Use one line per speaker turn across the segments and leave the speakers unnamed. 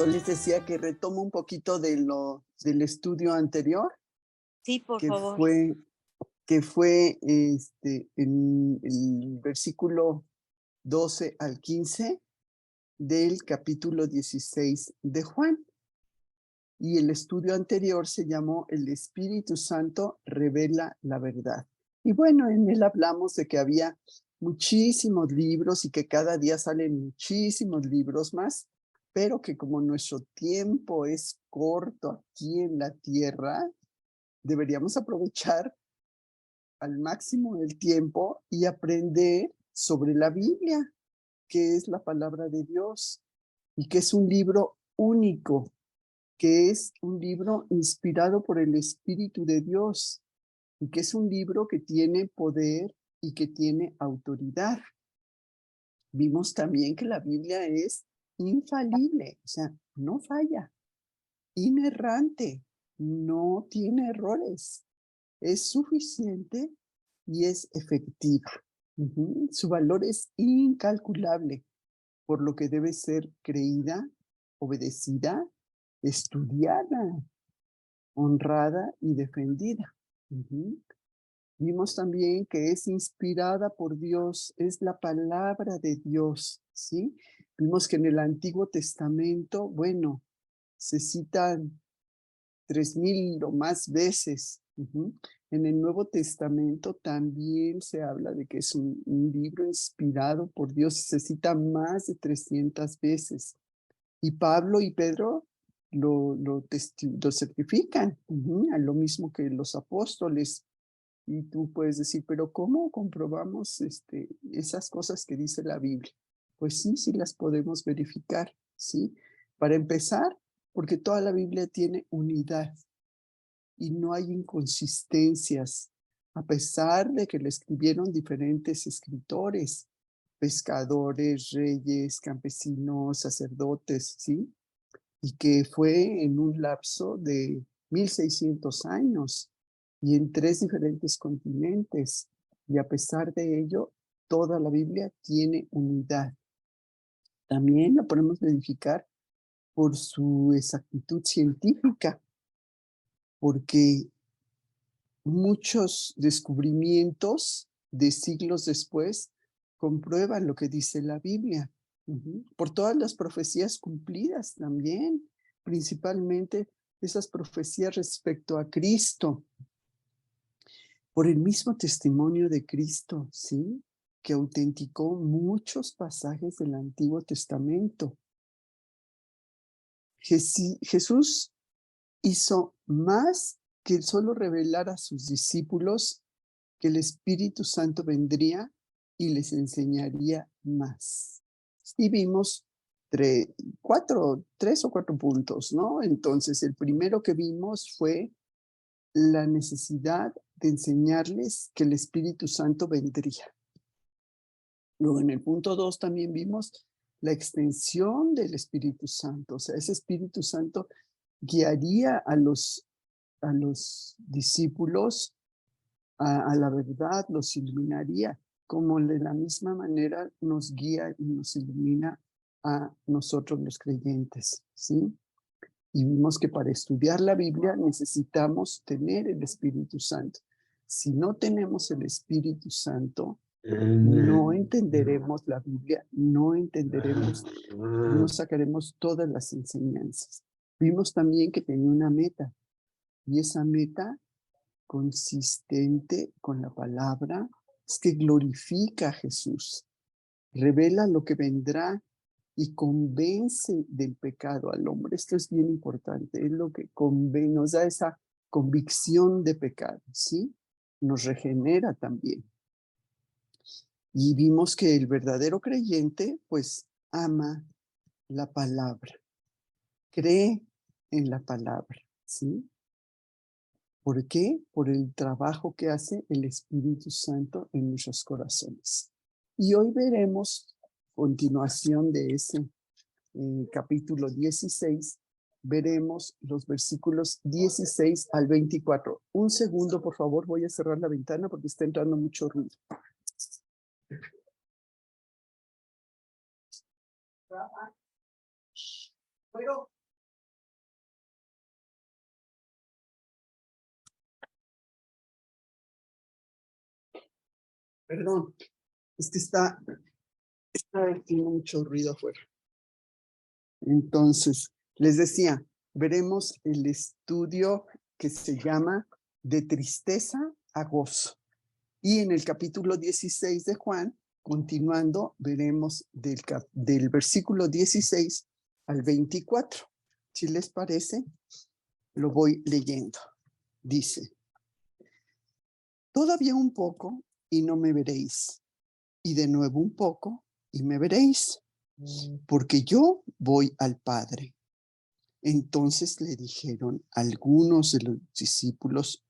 Les decía que retomo un poquito del estudio anterior,
Sí, por
que
favor.
fue en el versículo 12 al 15 del capítulo 16 de Juan. Y el estudio anterior se llamó El Espíritu Santo revela la verdad. Y bueno, en él hablamos de que había muchísimos libros y que cada día salen muchísimos libros más, pero que como nuestro tiempo es corto aquí en la tierra, deberíamos aprovechar al máximo el tiempo y aprender sobre la Biblia, que es la palabra de Dios y que es un libro único, que es un libro inspirado por el Espíritu de Dios y que es un libro que tiene poder y que tiene autoridad. Vimos también que la Biblia es infalible, o sea, no falla, inerrante, no tiene errores, es suficiente y es efectiva. Su valor es incalculable, por lo que debe ser creída, obedecida, estudiada, honrada y defendida. Vimos también que es inspirada por Dios, es la palabra de Dios, ¿sí? Vimos que en el Antiguo Testamento, bueno, se citan 3000 o más veces. En el Nuevo Testamento también se habla de que es un libro inspirado por Dios y se cita más de 300 veces. Y Pablo y Pedro lo certifican, a lo mismo que los apóstoles. Y tú puedes decir, pero ¿cómo comprobamos esas cosas que dice la Biblia? Pues sí, sí las podemos verificar, ¿sí? Para empezar, porque toda la Biblia tiene unidad y no hay inconsistencias, a pesar de que le escribieron diferentes escritores, pescadores, reyes, campesinos, sacerdotes, ¿sí? Y que fue en un lapso de 1600 años y en 3 diferentes continentes. Y a pesar de ello, toda la Biblia tiene unidad. También la podemos verificar por su exactitud científica, porque muchos descubrimientos de siglos después comprueban lo que dice la Biblia. Por todas las profecías cumplidas también, principalmente esas profecías respecto a Cristo, por el mismo testimonio de Cristo, ¿sí? Que autenticó muchos pasajes del Antiguo Testamento. Jesús hizo más que solo revelar a sus discípulos que el Espíritu Santo vendría y les enseñaría más. Y vimos 3 o 4 puntos, ¿no? Entonces, el primero que vimos fue la necesidad de enseñarles que el Espíritu Santo vendría. Luego, en el punto 2 también vimos la extensión del Espíritu Santo. O sea, ese Espíritu Santo guiaría a los discípulos a la verdad, los iluminaría, como de la misma manera nos guía y nos ilumina a nosotros los creyentes, ¿sí? Y vimos que para estudiar la Biblia necesitamos tener el Espíritu Santo. Si no tenemos el Espíritu Santo, no entenderemos la Biblia, no entenderemos, no sacaremos todas las enseñanzas. Vimos también que tenía una meta, y esa meta consistente con la palabra es que glorifica a Jesús, revela lo que vendrá y convence del pecado al hombre. Esto es bien importante, es lo que nos da esa convicción de pecado, ¿sí? Nos regenera también. Y vimos que el verdadero creyente, pues, ama la palabra, cree en la palabra, ¿sí? ¿Por qué? Por el trabajo que hace el Espíritu Santo en nuestros corazones. Y hoy veremos continuación de ese capítulo 16, veremos los versículos 16 al 24. Un segundo, por favor, voy a cerrar la ventana porque está entrando mucho ruido. Pero, perdón, es que está haciendo mucho ruido afuera. Entonces, les decía, veremos el estudio que se llama De tristeza a gozo. Y en el capítulo 16 de Juan, continuando, veremos del versículo 16 al 24. Si les parece, lo voy leyendo. Dice, todavía un poco y no me veréis, y de nuevo un poco y me veréis, porque yo voy al Padre. Entonces le dijeron algunos de los discípulos,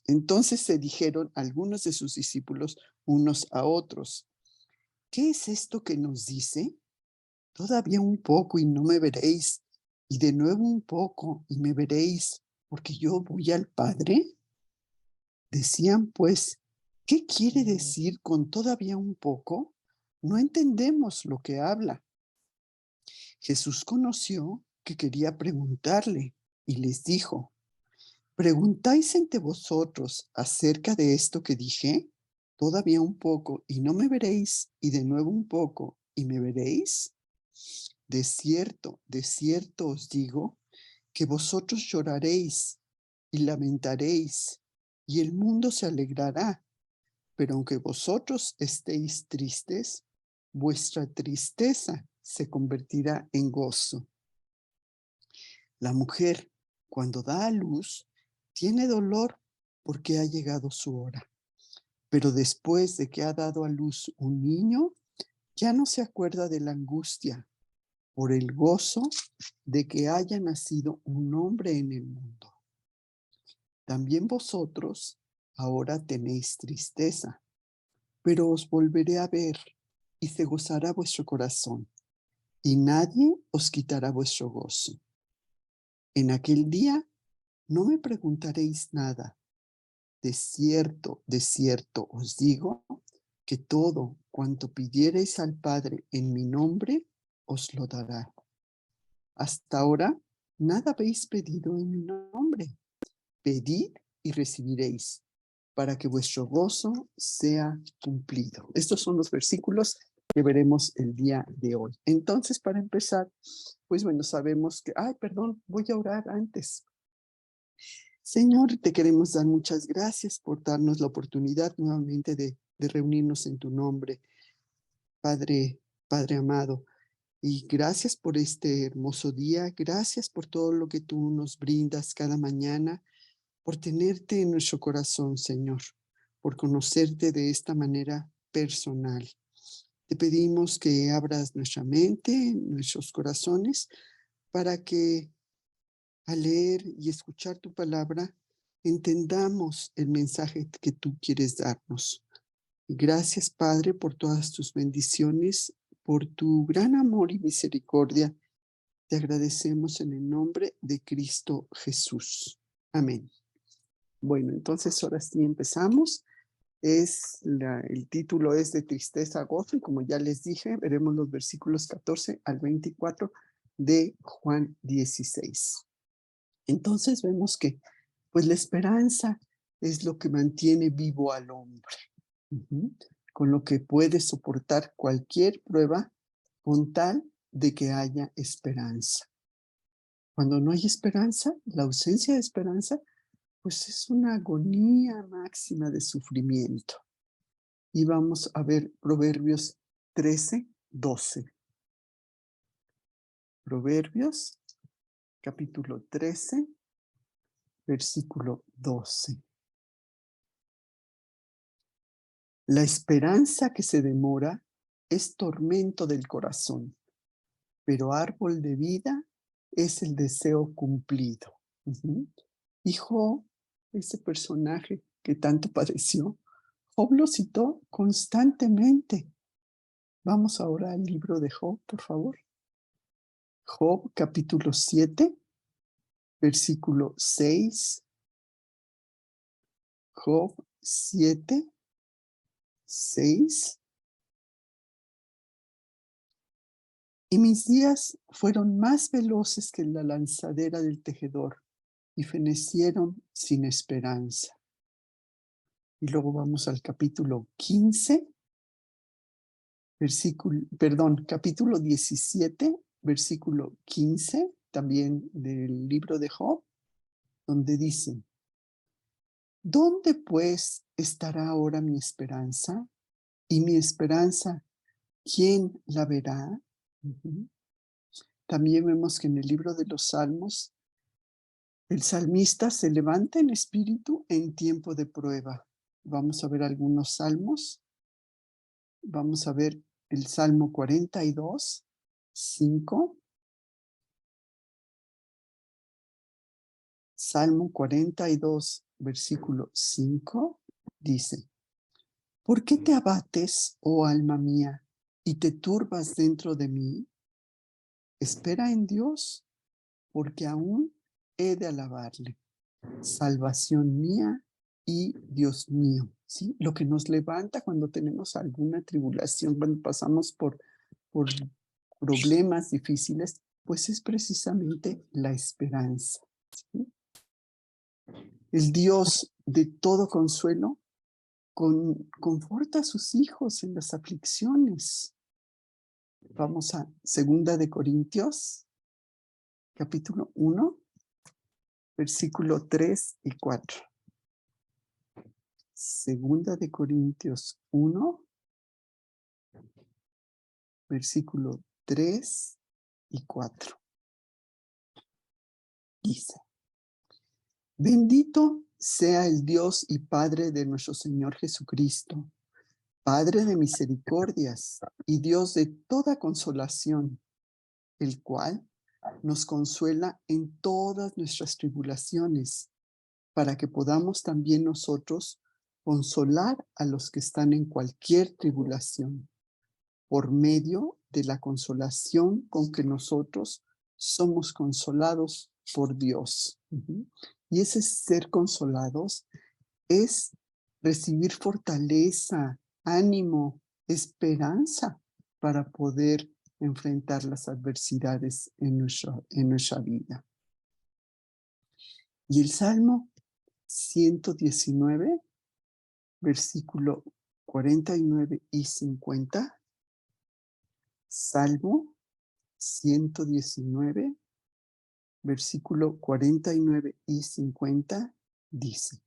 entonces se dijeron algunos de sus discípulos unos a otros, ¿qué es esto que nos dice? Todavía un poco y no me veréis, y de nuevo un poco y me veréis, porque yo voy al Padre. Decían pues, ¿qué quiere decir con todavía un poco? No entendemos lo que habla. Jesús conoció que quería preguntarle y les dijo, ¿preguntáis entre vosotros acerca de esto que dije? Todavía un poco y no me veréis, y de nuevo un poco y me veréis. De cierto os digo que vosotros lloraréis y lamentaréis, y el mundo se alegrará, pero aunque vosotros estéis tristes, vuestra tristeza se convertirá en gozo. La mujer, cuando da a luz, tiene dolor porque ha llegado su hora. Pero después de que ha dado a luz un niño, ya no se acuerda de la angustia por el gozo de que haya nacido un hombre en el mundo. También vosotros ahora tenéis tristeza, pero os volveré a ver y se gozará vuestro corazón, y nadie os quitará vuestro gozo. En aquel día no me preguntaréis nada. De cierto os digo que todo cuanto pidiereis al Padre en mi nombre, os lo dará. Hasta ahora nada habéis pedido en mi nombre. Pedid y recibiréis, para que vuestro gozo sea cumplido. Estos son los versículos que veremos el día de hoy. Entonces, para empezar, pues bueno, sabemos que, perdón, voy a orar antes. Señor, te queremos dar muchas gracias por darnos la oportunidad nuevamente de reunirnos en tu nombre, Padre, Padre amado. Y gracias por este hermoso día, gracias por todo lo que tú nos brindas cada mañana, por tenerte en nuestro corazón, Señor, por conocerte de esta manera personal. Te pedimos que abras nuestra mente, nuestros corazones, para que al leer y escuchar tu palabra, entendamos el mensaje que tú quieres darnos. Gracias, Padre, por todas tus bendiciones, por tu gran amor y misericordia. Te agradecemos en el nombre de Cristo Jesús. Amén. Bueno, entonces ahora sí empezamos. El título es De tristeza a gozo, y como ya les dije, veremos los versículos 14 al 24 de Juan 16. Entonces vemos que pues la esperanza es lo que mantiene vivo al hombre, con lo que puede soportar cualquier prueba con tal de que haya esperanza. Cuando no hay esperanza, la ausencia de esperanza, pues es una agonía máxima de sufrimiento. Y vamos a ver Proverbios 13:12. Proverbios, capítulo 13, versículo 12. La esperanza que se demora es tormento del corazón, pero árbol de vida es el deseo cumplido. Y Job, ese personaje que tanto padeció, Job lo citó constantemente. Vamos ahora al libro de Job, por favor. Job, capítulo 7, versículo 6. Job 7, 6. Y mis días fueron más veloces que la lanzadera del tejedor y fenecieron sin esperanza. Y luego vamos al capítulo 15, capítulo 17, versículo 15, también del libro de Job, donde dice: ¿Dónde pues estará ahora mi esperanza? Y mi esperanza, ¿quién la verá? Ujú. También vemos que en el libro de los Salmos, el salmista se levanta en espíritu en tiempo de prueba. Vamos a ver algunos salmos. Vamos a ver el Salmo 42, 5. Salmo 42, versículo 5, dice: ¿Por qué te abates, oh alma mía, y te turbas dentro de mí? Espera en Dios, porque aún he de alabarle, salvación mía y Dios mío. ¿Sí? Lo que nos levanta cuando tenemos alguna tribulación, cuando pasamos por problemas difíciles, pues es precisamente la esperanza. ¿Sí? El Dios de todo consuelo conforta a sus hijos en las aflicciones. Vamos a 2 Corintios, capítulo 1, versículo 3 y 4. 2 Corintios 1, versículo 3 y 4. Dice: Bendito sea el Dios y Padre de nuestro Señor Jesucristo, Padre de misericordias y Dios de toda consolación, el cual nos consuela en todas nuestras tribulaciones, para que podamos también nosotros consolar a los que están en cualquier tribulación, por medio de la consolación con que nosotros somos consolados por Dios. Y ese ser consolados es recibir fortaleza, ánimo, esperanza para poder enfrentar las adversidades en nuestra vida. Y el Salmo 119, versículo 49 y 50, Salmo 119, versículo 49 y 50, dice: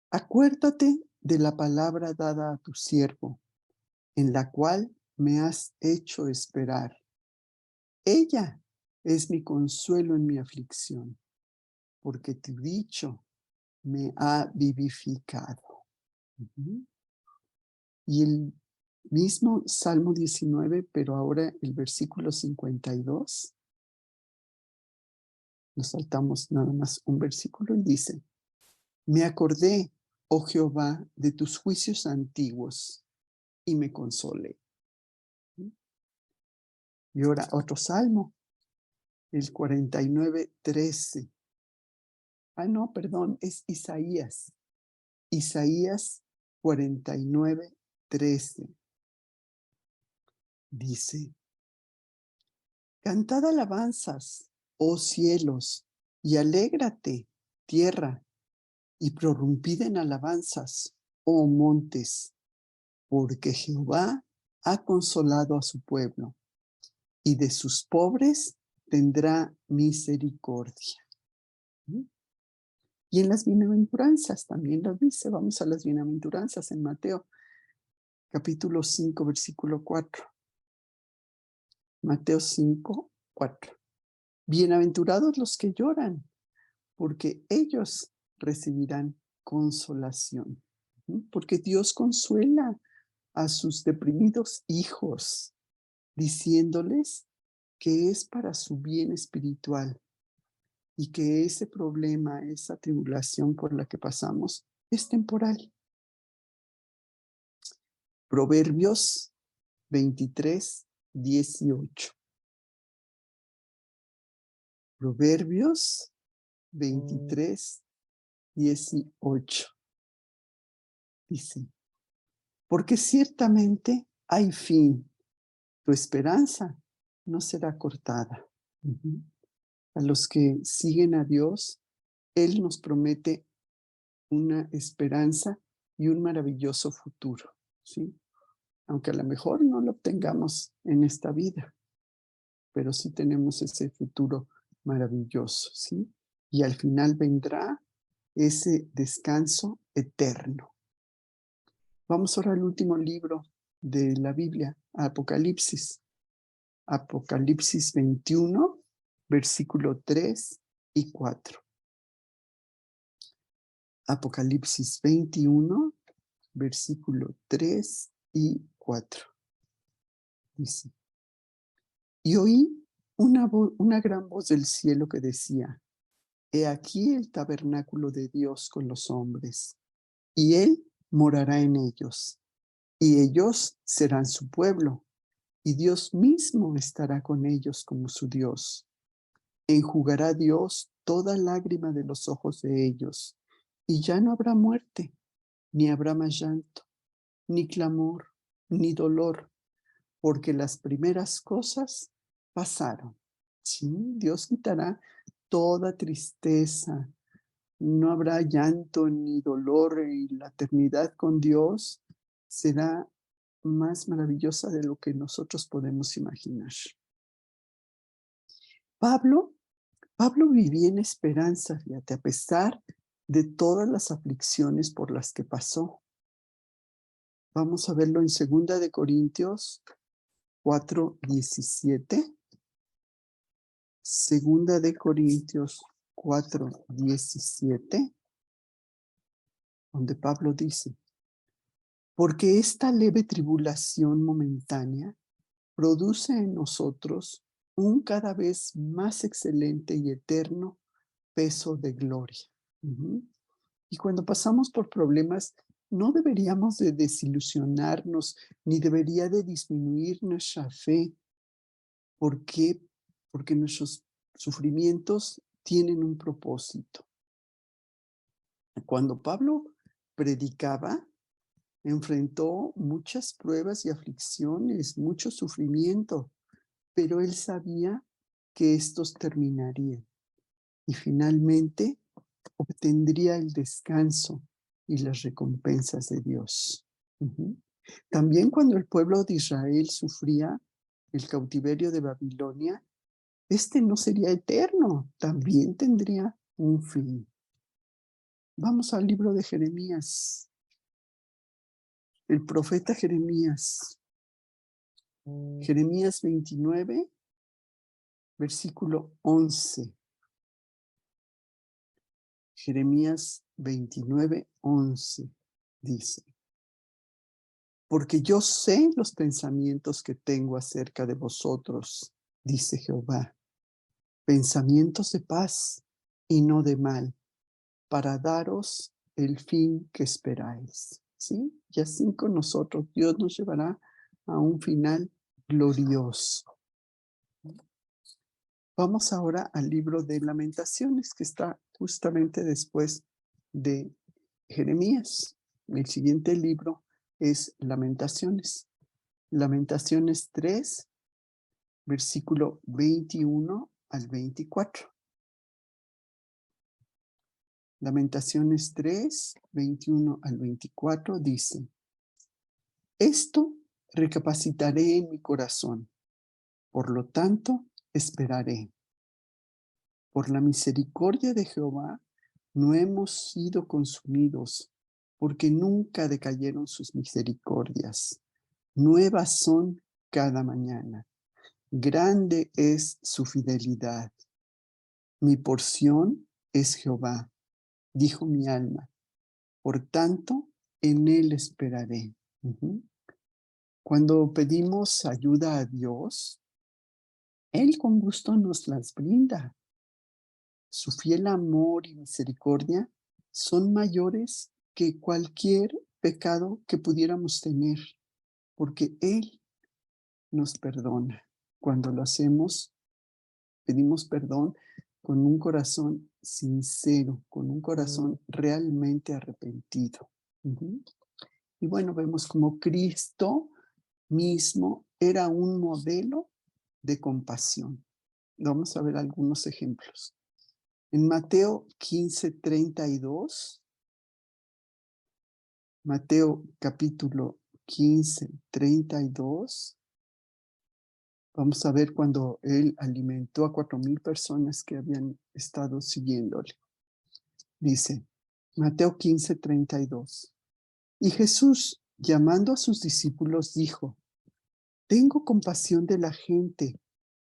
Acuérdate de la palabra dada a tu siervo, en la cual me has hecho esperar. Ella es mi consuelo en mi aflicción, porque tu dicho me ha vivificado. Y el mismo Salmo 19, pero ahora el versículo 52, nos saltamos nada más un versículo y dice: Me acordé, oh Jehová, de tus juicios antiguos y me consolé. Y ahora otro salmo, el 49, 13. No, perdón, es Isaías. Isaías 49, 13. Dice: Cantad alabanzas, oh cielos, y alégrate, tierra, y prorrumpid en alabanzas, oh montes, porque Jehová ha consolado a su pueblo, y de sus pobres tendrá misericordia. Y en las bienaventuranzas también lo dice. Vamos a las bienaventuranzas en Mateo, capítulo 5, versículo 4. Mateo 5, 4. Bienaventurados los que lloran, porque ellos recibirán consolación. Porque Dios consuela a sus deprimidos hijos, diciéndoles que es para su bien espiritual y que ese problema, esa tribulación por la que pasamos, es temporal. Proverbios 23, 18. Proverbios 23, 18. Dice: Porque ciertamente hay fin tu esperanza no será cortada. Ujú. A los que siguen a Dios, Él nos promete una esperanza y un maravilloso futuro, ¿sí? Aunque a lo mejor no lo obtengamos en esta vida, pero sí tenemos ese futuro maravilloso, ¿sí? Y al final vendrá ese descanso eterno. Vamos ahora al último libro de la Biblia, Apocalipsis. Apocalipsis 21, versículo 3 y 4. Apocalipsis 21, versículo 3 y 4. Dice, y oí una gran voz del cielo que decía, he aquí el tabernáculo de Dios con los hombres, y Él morará en ellos, y ellos serán su pueblo, y Dios mismo estará con ellos como su Dios. Enjugará Dios toda lágrima de los ojos de ellos, y ya no habrá muerte, ni habrá más llanto, ni clamor, ni dolor, porque las primeras cosas pasaron. Sí, Dios quitará toda tristeza, no habrá llanto ni dolor, y la eternidad con Dios será más maravillosa de lo que nosotros podemos imaginar. Pablo vivía en esperanza, fíjate, a pesar de todas las aflicciones por las que pasó. Vamos a verlo en 2 de Corintios 4:17. 2 de Corintios 4:17, donde Pablo dice, porque esta leve tribulación momentánea produce en nosotros un cada vez más excelente y eterno peso de gloria. Ujú. Y cuando pasamos por problemas, no deberíamos de desilusionarnos, ni debería de disminuir nuestra fe. ¿Por qué? Porque nuestros sufrimientos tienen un propósito. Cuando Pablo predicaba, enfrentó muchas pruebas y aflicciones, mucho sufrimiento, pero él sabía que estos terminarían y finalmente obtendría el descanso y las recompensas de Dios. Ujú. También cuando el pueblo de Israel sufría el cautiverio de Babilonia, este no sería eterno, también tendría un fin. Vamos al libro de Jeremías. El profeta Jeremías. Jeremías 29, versículo 11. Jeremías 29, 11 dice, porque yo sé los pensamientos que tengo acerca de vosotros, dice Jehová, pensamientos de paz y no de mal, para daros el fin que esperáis. ¿Sí? Y así con nosotros Dios nos llevará a un final glorioso. Vamos ahora al libro de Lamentaciones, que está justamente después de Jeremías. El siguiente libro es Lamentaciones. Lamentaciones 3, versículo 21 al 24. Lamentaciones 3, 21 al 24 dice, esto recapacitaré en mi corazón, por lo tanto esperaré. Por la misericordia de Jehová no hemos sido consumidos, porque nunca decayeron sus misericordias. Nuevas son cada mañana. Grande es su fidelidad. Mi porción es Jehová, dijo mi alma. Por tanto, en él esperaré. Ujú. Cuando pedimos ayuda a Dios, Él con gusto nos las brinda. Su fiel amor y misericordia son mayores que cualquier pecado que pudiéramos tener, porque Él nos perdona. Cuando lo hacemos, pedimos perdón con un corazón sincero, con un corazón realmente arrepentido. Ujú. Y bueno, vemos como Cristo mismo era un modelo de compasión. Vamos a ver algunos ejemplos. En Mateo 15:32, Mateo capítulo 15:32, vamos a ver cuando él alimentó a 4,000 personas que habían estado siguiéndole. Dice, Mateo 15:32. Y Jesús, llamando a sus discípulos, dijo, tengo compasión de la gente,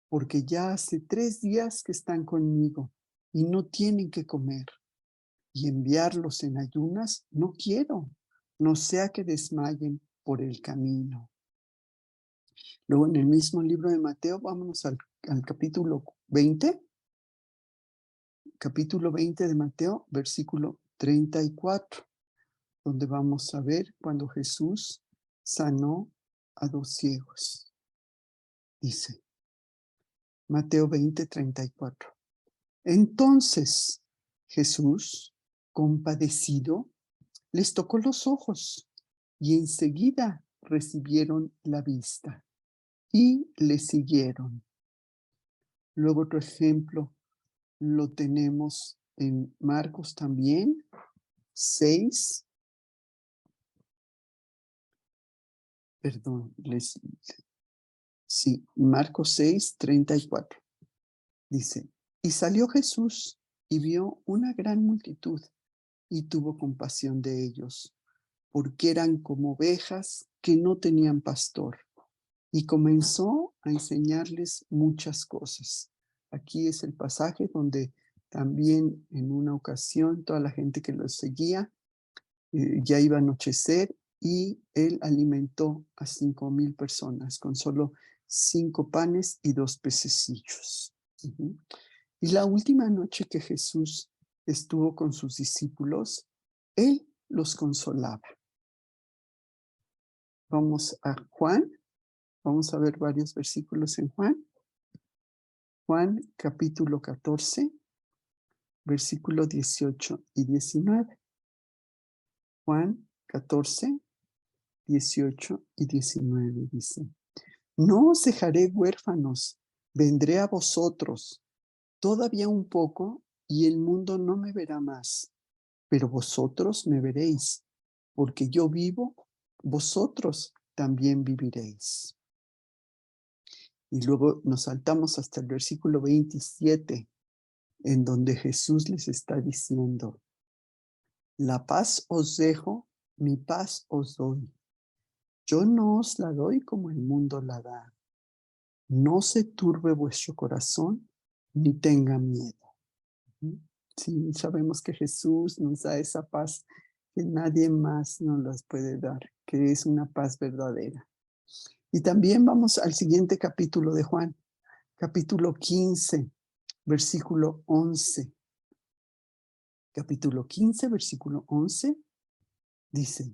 porque ya hace 3 días que están conmigo y no tienen que comer. Y enviarlos en ayunas no quiero, no sea que desmayen por el camino. Luego en el mismo libro de Mateo, vámonos al capítulo 20. Capítulo 20 de Mateo, versículo 34, donde vamos a ver cuando Jesús sanó a 2 ciegos. Dice, Mateo 20:34. Entonces Jesús, compadecido, les tocó los ojos y enseguida recibieron la vista y le siguieron. Luego otro ejemplo lo tenemos en Marcos también, 6. Perdón, sí, Marcos 6:34. Dice, y salió Jesús y vio una gran multitud y tuvo compasión de ellos, porque eran como ovejas que no tenían pastor. Y comenzó a enseñarles muchas cosas. Aquí es el pasaje donde también en una ocasión toda la gente que lo seguía ya iba a anochecer y él alimentó a 5,000 personas con solo 5 panes y 2 pececillos. Y la última noche que Jesús estuvo con sus discípulos, él los consolaba. Vamos a Juan, vamos a ver varios versículos en Juan. Juan capítulo 14, versículo 18 y 19. Juan 14, 18 y 19 dice, no os dejaré huérfanos, vendré a vosotros. Todavía un poco y el mundo no me verá más, pero vosotros me veréis, porque yo vivo, vosotros también viviréis. Y luego nos saltamos hasta el versículo 27, en donde Jesús les está diciendo, la paz os dejo, mi paz os doy. Yo no os la doy como el mundo la da. No se turbe vuestro corazón, ni tenga miedo. Sí, sabemos que Jesús nos da esa paz que nadie más nos las puede dar, que es una paz verdadera. Y también vamos al siguiente capítulo de Juan, capítulo 15, versículo 11. Capítulo 15, versículo 11, dice,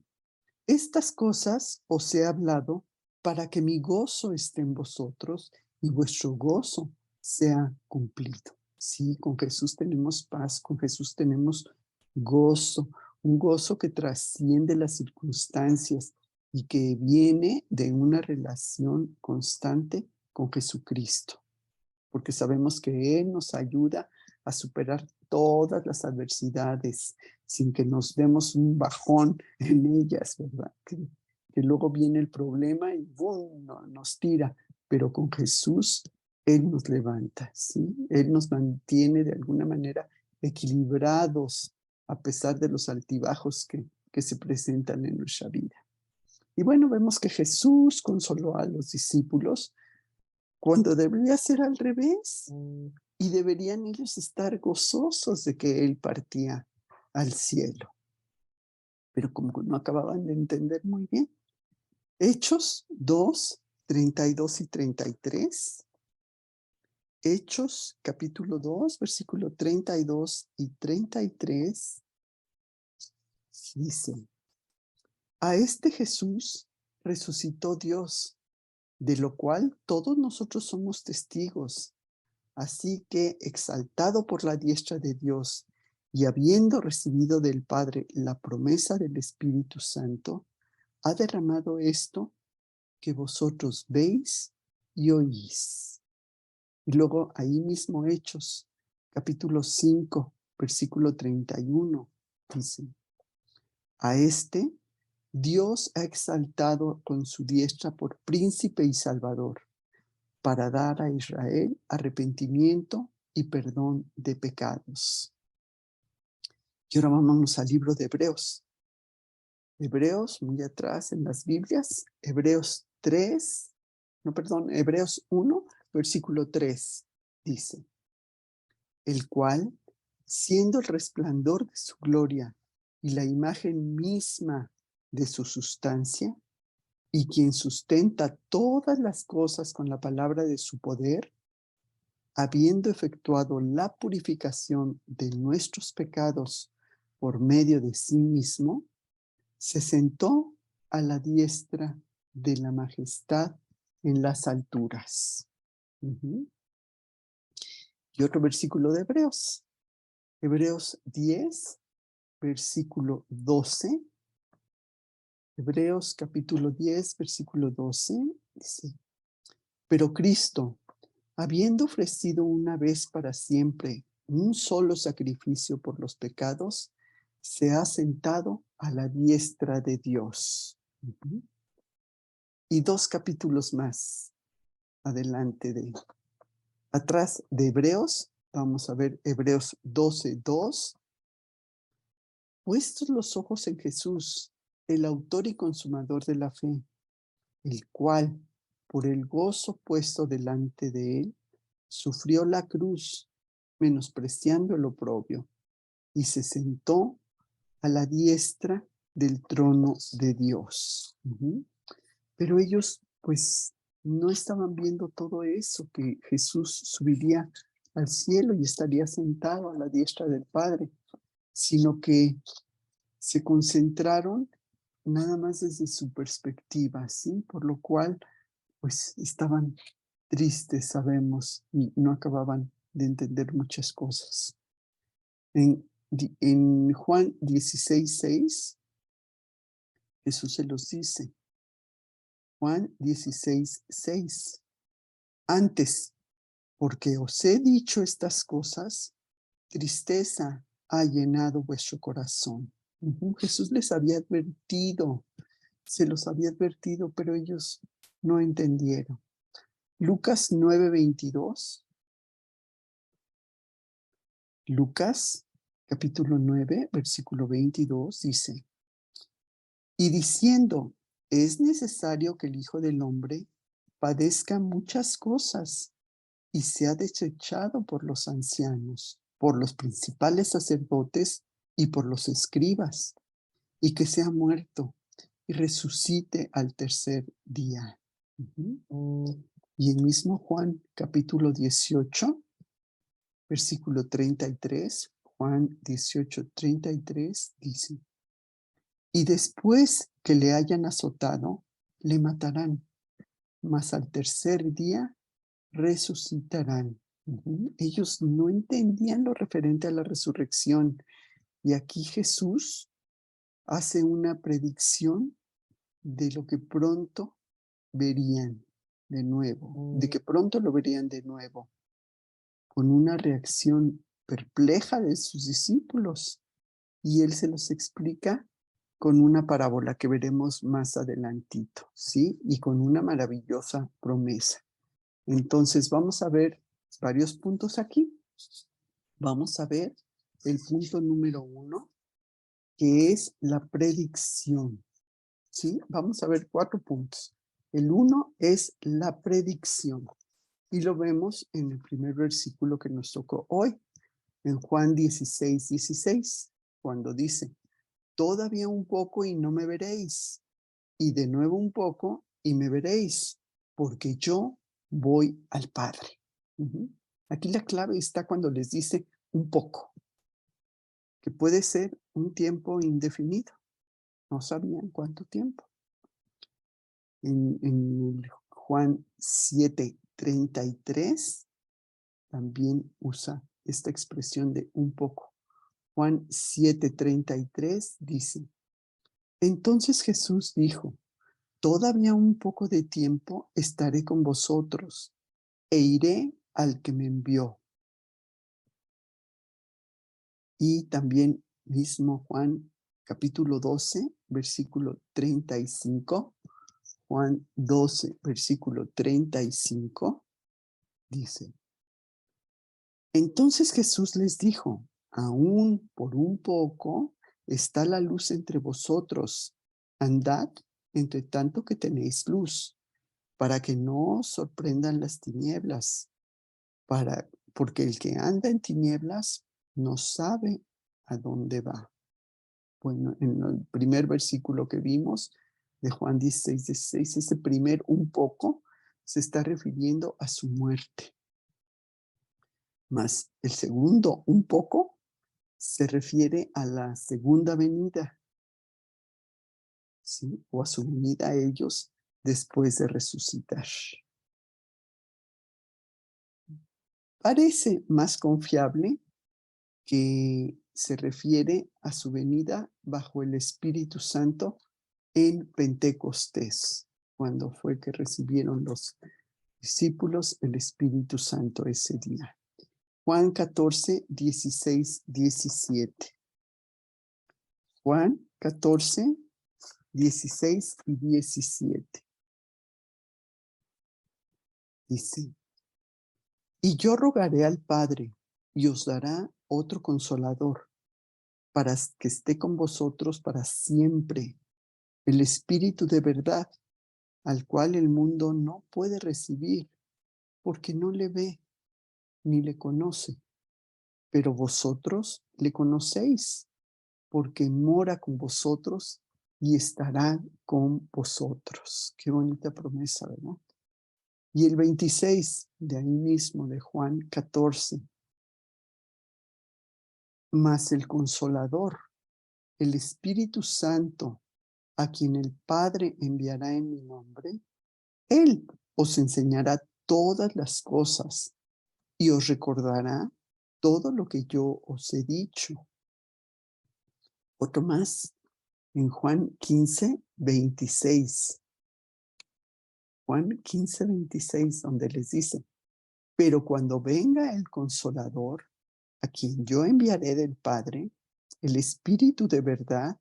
estas cosas os he hablado para que mi gozo esté en vosotros y vuestro gozo sea cumplido. Sí, con Jesús tenemos paz, con Jesús tenemos gozo, un gozo que trasciende las circunstancias y que viene de una relación constante con Jesucristo, porque sabemos que Él nos ayuda a superar todas las adversidades sin que nos demos un bajón en ellas, ¿verdad? Que luego viene el problema y ¡bum!, nos tira, pero con Jesús Él nos levanta, ¿sí? Él nos mantiene de alguna manera equilibrados a pesar de los altibajos que se presentan en nuestra vida. Y bueno, vemos que Jesús consoló a los discípulos cuando debería ser al revés. Y deberían ellos estar gozosos de que Él partía al cielo. Pero como no acababan de entender muy bien. Hechos 2, 32 y 33. Hechos capítulo 2, versículo 32 y 33. Dice, a este Jesús resucitó Dios, de lo cual todos nosotros somos testigos. Así que, exaltado por la diestra de Dios y habiendo recibido del Padre la promesa del Espíritu Santo, ha derramado esto que vosotros veis y oís. Y luego ahí mismo Hechos, capítulo 5, versículo 31, dice: a este Dios ha exaltado con su diestra por príncipe y salvador, para dar a Israel arrepentimiento y perdón de pecados. Y ahora vámonos al libro de Hebreos. Hebreos, muy atrás en las Biblias, Hebreos 1, versículo 3, dice: el cual, siendo el resplandor de su gloria y la imagen misma de su sustancia, y quien sustenta todas las cosas con la palabra de su poder, habiendo efectuado la purificación de nuestros pecados por medio de sí mismo, se sentó a la diestra de la majestad en las alturas. Y otro versículo de Hebreos. Hebreos 10, versículo 12. Hebreos capítulo 10, versículo 12, dice: pero Cristo, habiendo ofrecido una vez para siempre un solo sacrificio por los pecados, se ha sentado a la diestra de Dios. Y 2 capítulos más adelante atrás de Hebreos, vamos a ver Hebreos 12, 2. Puestos los ojos en Jesús, el autor y consumador de la fe, el cual, por el gozo puesto delante de él, sufrió la cruz, menospreciando el oprobio, y se sentó a la diestra del trono de Dios. Pero ellos, pues, no estaban viendo todo eso, que Jesús subiría al cielo y estaría sentado a la diestra del Padre, sino que se concentraron nada más desde su perspectiva, ¿sí? Por lo cual, pues, estaban tristes, sabemos, y no acababan de entender muchas cosas. En Juan 16, 6, Jesús se los dice. Juan 16, 6. Antes, porque os he dicho estas cosas, tristeza ha llenado vuestro corazón. Jesús les había advertido, se los había advertido, pero ellos no entendieron. Lucas 9:22. Lucas, capítulo 9, versículo 22, dice: y diciendo, es necesario que el Hijo del Hombre padezca muchas cosas y sea desechado por los ancianos, por los principales sacerdotes y por los escribas, y que sea muerto y resucite al tercer día. Y el mismo Juan, capítulo 18, versículo 33, Juan 18, 33, dice: y después que le hayan azotado, le matarán, mas al tercer día resucitarán. Ellos no entendían lo referente a la resurrección. Y aquí Jesús hace una predicción de lo que pronto verían de nuevo, de que pronto lo verían de nuevo, con una reacción perpleja de sus discípulos. Y él se los explica con una parábola que veremos más adelantito, ¿sí? Y con una maravillosa promesa. Entonces vamos a ver varios puntos aquí. Vamos a ver el punto número 1, que es la predicción, ¿sí? Vamos a ver 4 puntos. El 1 es la predicción. Y lo vemos en el primer versículo que nos tocó hoy, en Juan 16, 16, cuando dice: todavía un poco y no me veréis, y de nuevo un poco y me veréis, porque yo voy al Padre. Aquí la clave está cuando les dice un poco, que puede ser un tiempo indefinido. No sabían cuánto tiempo. En Juan 7:33 también usa esta expresión de un poco. Juan 7:33 dice: entonces Jesús dijo: todavía un poco de tiempo estaré con vosotros e iré al que me envió. Y también mismo Juan capítulo 12, versículo 35. Juan 12, versículo 35, dice: Entonces Jesús les dijo: aún por un poco está la luz entre vosotros. Andad entre tanto que tenéis luz, para que no os sorprendan las tinieblas, porque el que anda en tinieblas no sabe a dónde va. Bueno, en el primer versículo que vimos de Juan 16, 16, ese primer un poco se está refiriendo a su muerte. Mas el segundo un poco se refiere a la segunda venida, ¿sí? O a su venida a ellos después de resucitar. Parece más confiable que se refiere a su venida bajo el Espíritu Santo en Pentecostés, cuando fue que recibieron los discípulos el Espíritu Santo ese día. Juan 14, 16, 17. Juan 14, 16 y 17. Dice: Y yo rogaré al Padre, y os dará otro consolador, para que esté con vosotros para siempre, el Espíritu de verdad, al cual el mundo no puede recibir, porque no le ve ni le conoce. Pero vosotros le conocéis, porque mora con vosotros y estará con vosotros. Qué bonita promesa, ¿verdad? Y el 26 de ahí mismo, de Juan 14. Mas el Consolador, el Espíritu Santo, a quien el Padre enviará en mi nombre, Él os enseñará todas las cosas y os recordará todo lo que yo os he dicho. Otro más, en Juan 15, 26. Juan 15, 26, donde les dice: Pero cuando venga el Consolador, a quien yo enviaré del Padre, el Espíritu de verdad,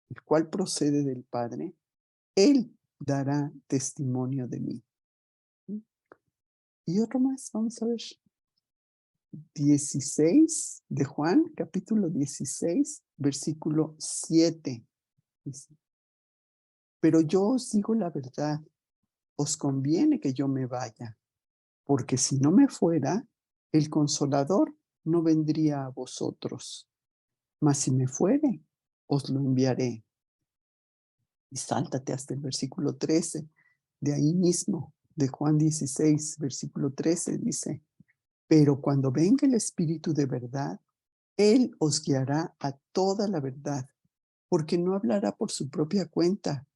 el cual procede del Padre, Él dará testimonio de mí. Y otro más, vamos a ver. 16 de Juan, capítulo 16, versículo 7. Dice: Pero yo os digo la verdad, os conviene que yo me vaya, porque si no me fuera, el Consolador no vendría a vosotros. Mas si me fuere, os lo enviaré. Y sáltate hasta el versículo 13, de ahí mismo, de Juan 16, versículo 13, dice: Pero cuando venga el Espíritu de verdad, Él os guiará a toda la verdad, porque no hablará por su propia cuenta,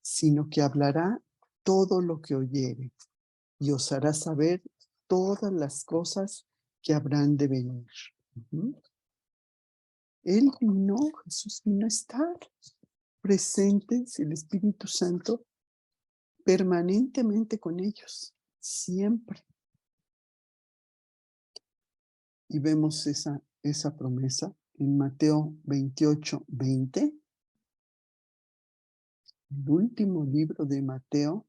sino que hablará todo lo que oyere, y os hará saber todas las cosas que habrán de venir. Él vino, Jesús vino a estar presente, el Espíritu Santo, permanentemente con ellos, siempre. Y vemos esa promesa en Mateo 28, 20, el último libro de Mateo,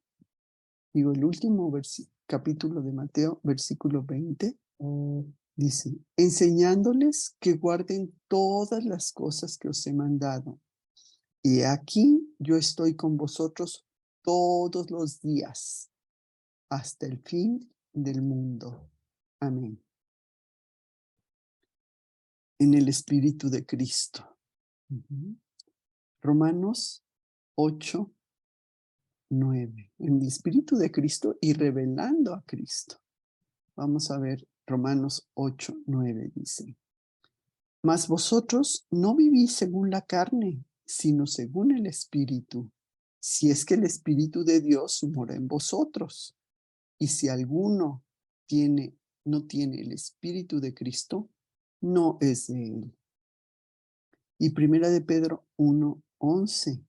el último capítulo de Mateo, versículo 20, dice: enseñándoles que guarden todas las cosas que os he mandado. Y aquí yo estoy con vosotros todos los días, hasta el fin del mundo. Amén. En el Espíritu de Cristo. Romanos 8, 9. En el Espíritu de Cristo y revelando a Cristo. Vamos a ver Romanos 8, 9 dice: Mas vosotros no vivís según la carne, sino según el Espíritu, si es que el Espíritu de Dios mora en vosotros. Y si alguno no tiene el Espíritu de Cristo, no es de él. Y primera de Pedro 1, 11.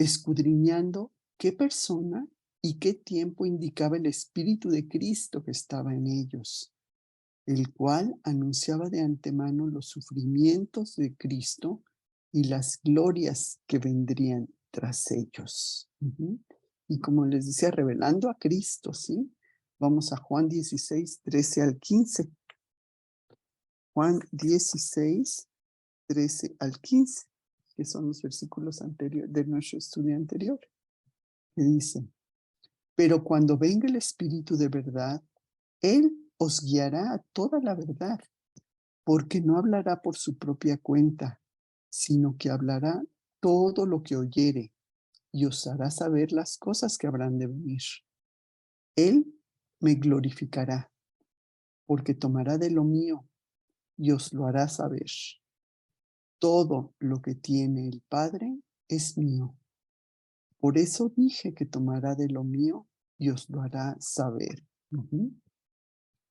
escudriñando qué persona y qué tiempo indicaba el Espíritu de Cristo que estaba en ellos, el cual anunciaba de antemano los sufrimientos de Cristo y las glorias que vendrían tras ellos. Y como les decía, revelando a Cristo, ¿sí? Vamos a Juan 16, 13 al 15. Juan 16, 13 al 15, que son los versículos anteriores de nuestro estudio anterior, que dice: pero cuando venga el Espíritu de verdad, Él os guiará a toda la verdad, porque no hablará por su propia cuenta, sino que hablará todo lo que oyere y os hará saber las cosas que habrán de venir. Él me glorificará, porque tomará de lo mío y os lo hará saber. Todo lo que tiene el Padre es mío. Por eso dije que tomará de lo mío y os lo hará saber.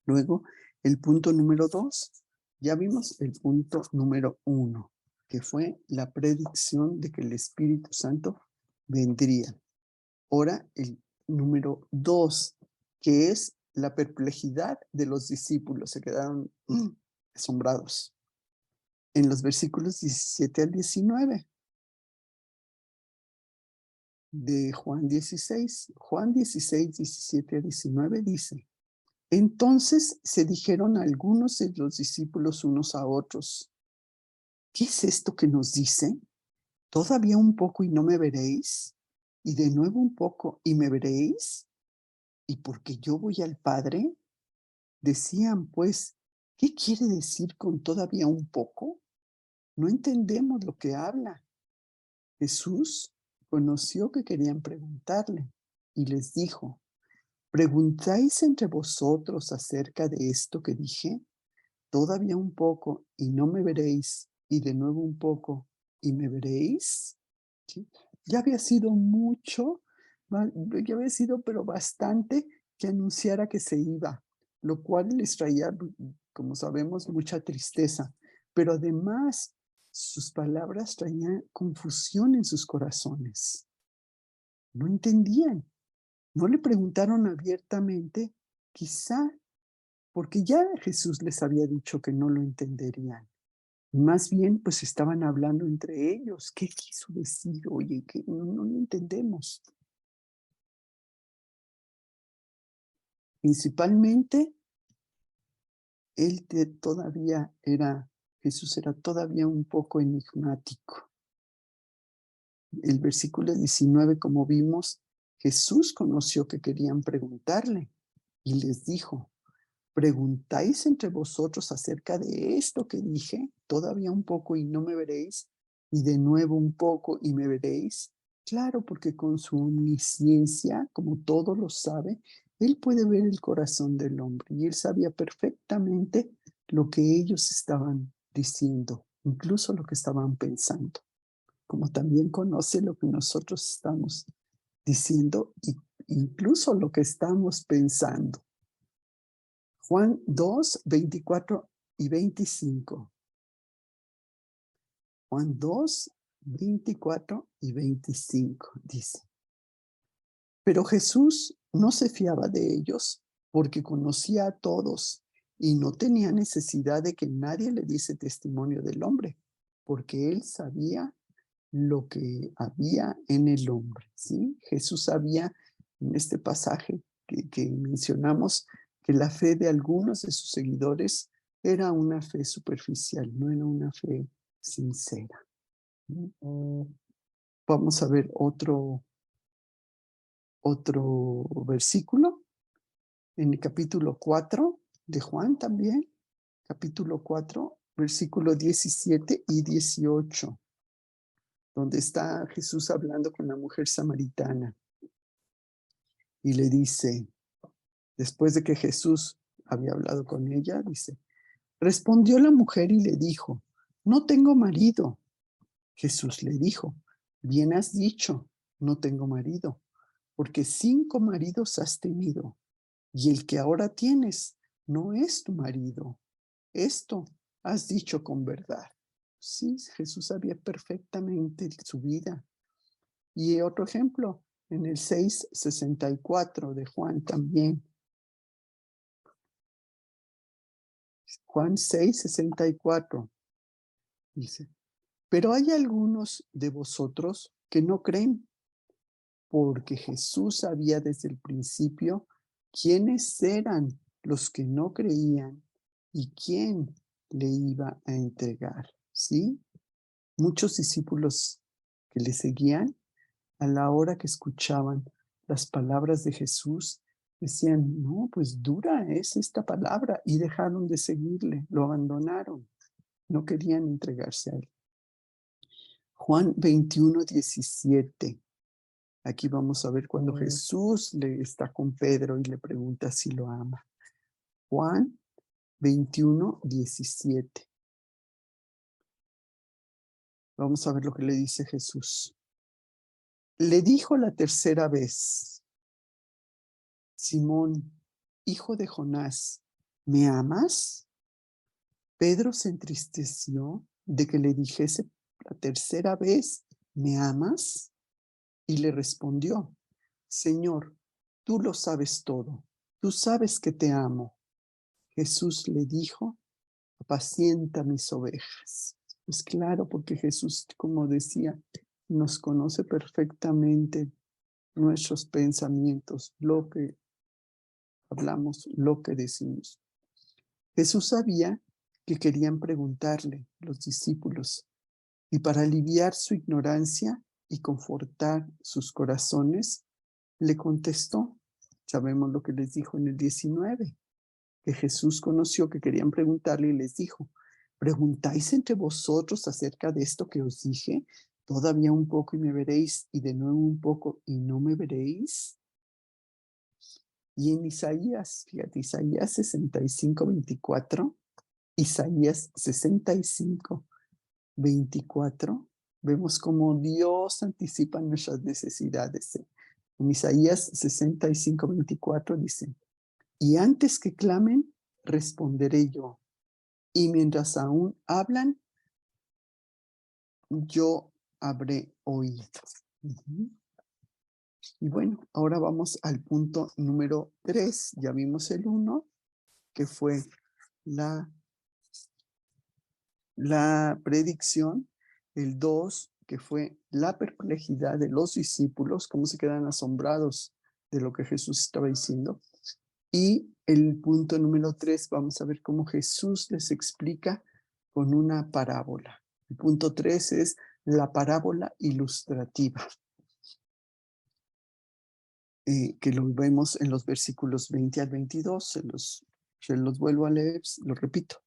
Luego, el punto número 2, ya vimos el punto número 1, que fue la predicción de que el Espíritu Santo vendría. Ahora, el número 2, que es la perplejidad de los discípulos. Se quedaron asombrados. En los versículos 17 al 19 de Juan 16. Juan 16, 17 a 19 dice: entonces se dijeron algunos de los discípulos unos a otros: ¿qué es esto que nos dice? ¿Todavía un poco y no me veréis? ¿Y de nuevo un poco y me veréis? ¿Y porque yo voy al Padre? Decían pues: ¿qué quiere decir con todavía un poco? No entendemos lo que habla. Jesús conoció que querían preguntarle y les dijo: ¿preguntáis entre vosotros acerca de esto que dije? Todavía un poco y no me veréis, y de nuevo un poco y me veréis. ¿Sí? Ya había sido mucho, ya había sido pero bastante que anunciara que se iba, lo cual les traía, como sabemos, mucha tristeza. Pero además, sus palabras traían confusión en sus corazones. No entendían. No le preguntaron abiertamente, quizá porque ya Jesús les había dicho que no lo entenderían. Más bien, pues estaban hablando entre ellos. ¿Qué quiso decir? Oye, que no lo entendemos. Principalmente, Jesús era todavía un poco enigmático. El versículo 19, como vimos, Jesús conoció que querían preguntarle y les dijo: ¿preguntáis entre vosotros acerca de esto que dije? Todavía un poco y no me veréis, y de nuevo un poco y me veréis. Claro, porque con su omnisciencia, como todo lo sabe, él puede ver el corazón del hombre y él sabía perfectamente lo que ellos estaban diciendo, incluso lo que estaban pensando, como también conoce lo que nosotros estamos diciendo e incluso lo que estamos pensando. Juan 2, 24 y 25. Juan 2, 24 y 25 dice: pero Jesús no se fiaba de ellos porque conocía a todos y no tenía necesidad de que nadie le diese testimonio del hombre, porque él sabía lo que había en el hombre. ¿Sí? Jesús sabía en este pasaje que mencionamos que la fe de algunos de sus seguidores era una fe superficial, no era una fe sincera. Vamos a ver otro versículo en el capítulo 4 de Juan también, capítulo 4, versículo 17 y 18, donde está Jesús hablando con la mujer samaritana y le dice, después de que Jesús había hablado con ella, dice: respondió la mujer y le dijo: no tengo marido. Jesús le dijo: bien has dicho, no tengo marido, porque 5 maridos has tenido, y el que ahora tienes no es tu marido. Esto has dicho con verdad. Sí, Jesús sabía perfectamente su vida. Y otro ejemplo, en el 6:64 de Juan también. Juan 6:64 dice, pero hay algunos de vosotros que no creen, porque Jesús sabía desde el principio quiénes eran los que no creían y quién le iba a entregar, ¿sí? Muchos discípulos que le seguían, a la hora que escuchaban las palabras de Jesús, decían, no, pues dura es esta palabra, y dejaron de seguirle, lo abandonaron, no querían entregarse a él. Juan 21:17. Aquí vamos a ver cuando Jesús le está con Pedro y le pregunta si lo ama. Juan 21:17. Vamos a ver lo que le dice Jesús. Le dijo la tercera vez, Simón, hijo de Jonás, ¿me amas? Pedro se entristeció de que le dijese la tercera vez, ¿me amas? Y le respondió, Señor, tú lo sabes todo, tú sabes que te amo. Jesús le dijo, apacienta mis ovejas. Pues claro, porque Jesús, como decía, nos conoce perfectamente nuestros pensamientos, lo que hablamos, lo que decimos. Jesús sabía que querían preguntarle los discípulos, y para aliviar su ignorancia y confortar sus corazones, le contestó. Sabemos lo que les dijo en el 19, que Jesús conoció que querían preguntarle y les dijo, ¿preguntáis entre vosotros acerca de esto que os dije? Todavía un poco y me veréis, y de nuevo un poco y no me veréis. Y en Isaías, fíjate, Isaías 65:24, Isaías 65:24, vemos cómo Dios anticipa nuestras necesidades. En Isaías 65:24 dice, y antes que clamen, responderé yo. Y mientras aún hablan, yo habré oído. Y bueno, ahora vamos al punto número 3. Ya vimos el 1, que fue la predicción. El 2, que fue la perplejidad de los discípulos, cómo se quedan asombrados de lo que Jesús estaba diciendo. Y el punto número 3, vamos a ver cómo Jesús les explica con una parábola. El punto 3 es la parábola ilustrativa, que lo vemos en los versículos 20 al 22. Se los vuelvo a leer, lo repito,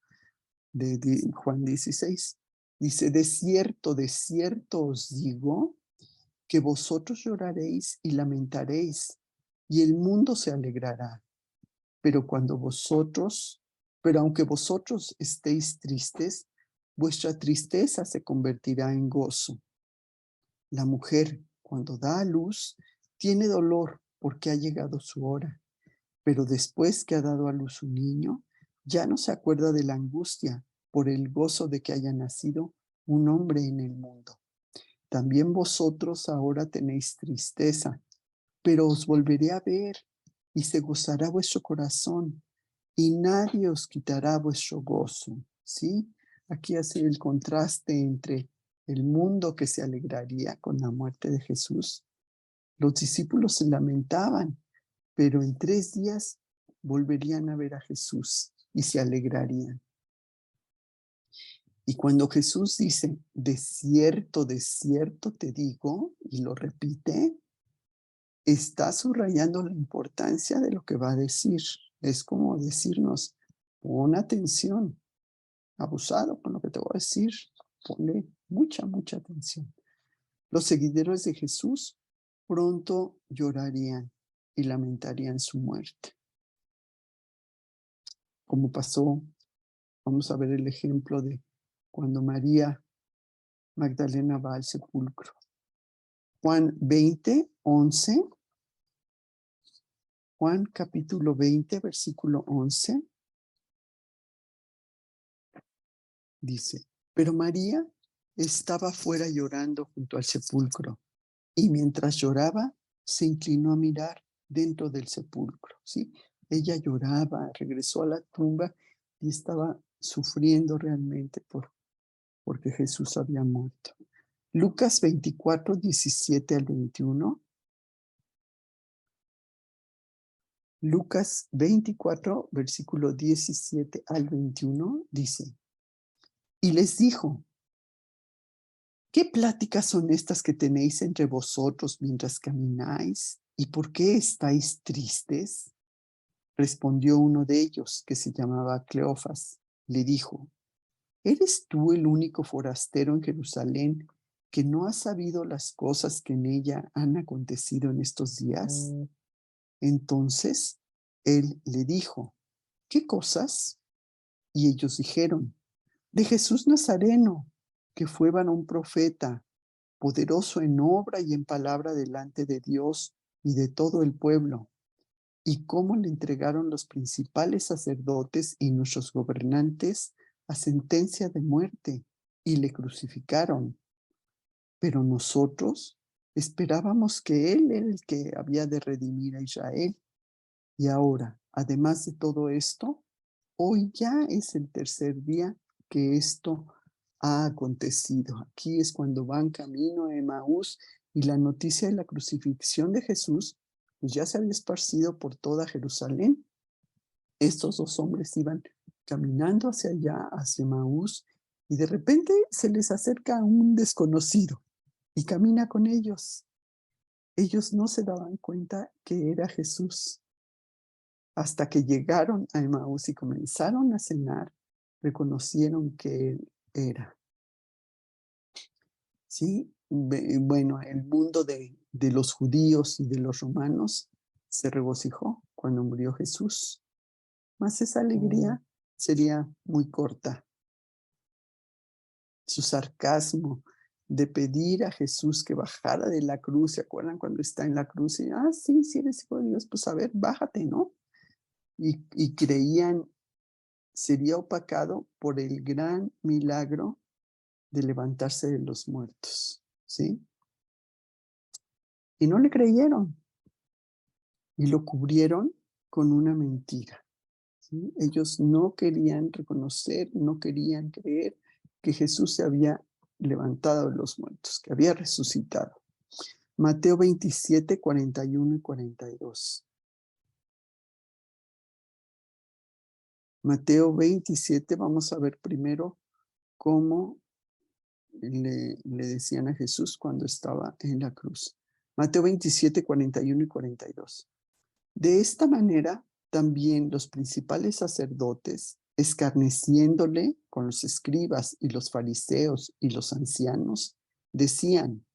de Juan 16. Dice, de cierto os digo, que vosotros lloraréis y lamentaréis, y el mundo se alegrará. Pero aunque vosotros estéis tristes, vuestra tristeza se convertirá en gozo. La mujer, cuando da a luz, tiene dolor porque ha llegado su hora, pero después que ha dado a luz un niño, ya no se acuerda de la angustia por el gozo de que haya nacido un hombre en el mundo. También vosotros ahora tenéis tristeza, pero os volveré a ver y se gozará vuestro corazón y nadie os quitará vuestro gozo. ¿Sí? Aquí hace el contraste entre el mundo que se alegraría con la muerte de Jesús. Los discípulos se lamentaban, pero en 3 días volverían a ver a Jesús y se alegrarían. Y cuando Jesús dice, de cierto te digo, y lo repite, está subrayando la importancia de lo que va a decir. Es como decirnos, pon atención, abusado con lo que te voy a decir, ponle mucha atención. Los seguidores de Jesús pronto llorarían y lamentarían su muerte. Como pasó, vamos a ver el ejemplo de cuando María Magdalena va al sepulcro. Juan 20:11. Juan capítulo 20, versículo 11. Dice, pero María estaba fuera llorando junto al sepulcro. Y mientras lloraba, se inclinó a mirar dentro del sepulcro, ¿sí? Ella lloraba, regresó a la tumba y estaba sufriendo realmente porque Jesús había muerto. Lucas 24, 17 al 21. Lucas 24, versículo 17 al 21, dice, y les dijo, ¿qué pláticas son estas que tenéis entre vosotros mientras camináis? ¿Y por qué estáis tristes? Respondió uno de ellos, que se llamaba Cleofas. Le dijo, ¿eres tú el único forastero en Jerusalén que no ha sabido las cosas que en ella han acontecido en estos días? Entonces él le dijo, ¿qué cosas? Y ellos dijeron, de Jesús Nazareno, que fue varón profeta, poderoso en obra y en palabra delante de Dios y de todo el pueblo, y cómo le entregaron los principales sacerdotes y nuestros gobernantes a sentencia de muerte y le crucificaron. Pero nosotros esperábamos que Él era el que había de redimir a Israel. Y ahora, además de todo esto, hoy ya es el tercer día que esto ha acontecido. Aquí es cuando van camino a Emaús y la noticia de la crucifixión de Jesús pues ya se había esparcido por toda Jerusalén. Estos dos hombres iban caminando hacia allá, hacia Emaús, y de repente se les acerca un desconocido y camina con ellos. Ellos no se daban cuenta que era Jesús. Hasta que llegaron a Emaús y comenzaron a cenar, reconocieron que él era. ¿Sí? Bueno, el mundo de los judíos y de los romanos se regocijó cuando murió Jesús. Mas esa alegría sería muy corta. Su sarcasmo de pedir a Jesús que bajara de la cruz, ¿se acuerdan cuando está en la cruz? Y, sí, sí eres hijo de Dios, pues a ver, bájate, ¿no? Y creían sería opacado por el gran milagro de levantarse de los muertos, ¿sí? Y no le creyeron y lo cubrieron con una mentira, ¿sí? Ellos no querían reconocer, no querían creer que Jesús se había levantado de los muertos, que había resucitado. Mateo 27, 41 y 42. Mateo 27, vamos a ver primero cómo le decían a Jesús cuando estaba en la cruz. Mateo 27, 41 y 42. De esta manera, también los principales sacerdotes, escarneciéndole con los escribas y los fariseos y los ancianos, decían,